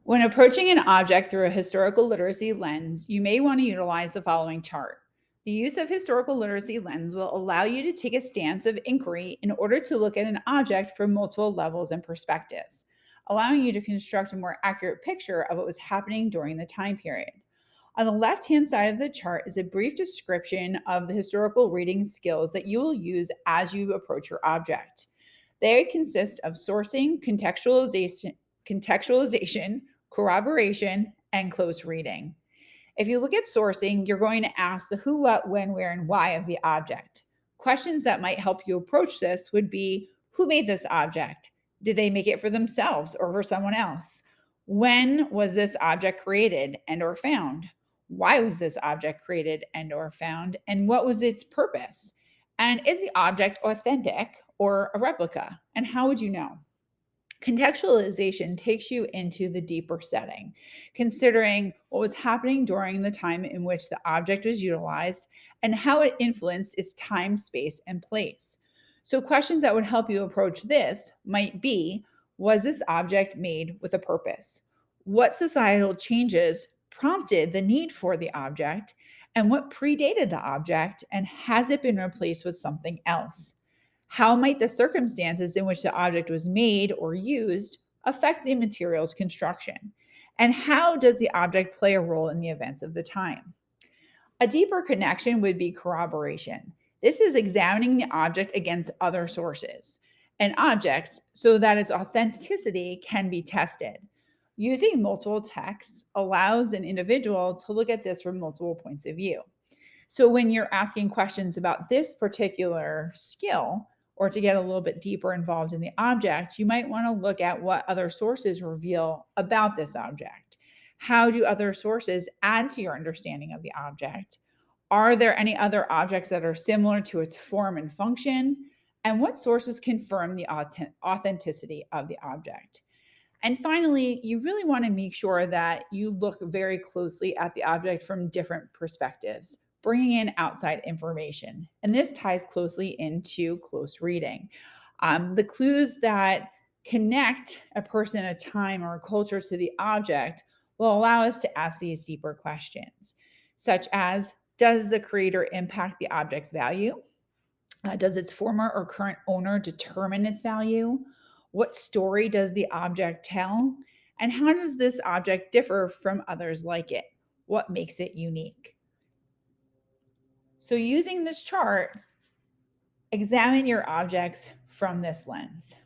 When approaching an object through a historical literacy lens, you may want to utilize the following chart. The use of historical literacy lens will allow you to take a stance of inquiry in order to look at an object from multiple levels and perspectives, allowing you to construct a more accurate picture of what was happening during the time period. On the left-hand side of the chart is a brief description of the historical reading skills that you will use as you approach your object. They consist of sourcing, contextualization, corroboration, and close reading. If you look at sourcing, you're going to ask the who, what, when, where, and why of the object. Questions that might help you approach this would be: who made this object? Did they make it for themselves or for someone else? When was this object created and or found? Why was this object created and or found? And what was its purpose? And is the object authentic or a replica? And how would you know? Contextualization takes you into the deeper setting, considering what was happening during the time in which the object was utilized and how it influenced its time, space, and place. So, questions that would help you approach this might be: was this object made with a purpose? What societal changes prompted the need for the object? And what predated the object? And has it been replaced with something else? How might the circumstances in which the object was made or used affect the material's construction? And how does the object play a role in the events of the time? A deeper connection would be corroboration. This is examining the object against other sources and objects so that its authenticity can be tested. Using multiple texts allows an individual to look at this from multiple points of view. So when you're asking questions about this particular skill, or to get a little bit deeper involved in the object, you might want to look at what other sources reveal about this object. How do other sources add to your understanding of the object? Are there any other objects that are similar to its form and function? And what sources confirm the authenticity of the object? And finally, you really want to make sure that you look very closely at the object from different perspectives, bringing in outside information. And this ties closely into close reading. The clues that connect a person, a time, or a culture to the object will allow us to ask these deeper questions, such as: does the creator impact the object's value? Does its former or current owner determine its value? What story does the object tell? And how does this object differ from others like it? What makes it unique? So, using this chart, examine your objects from this lens.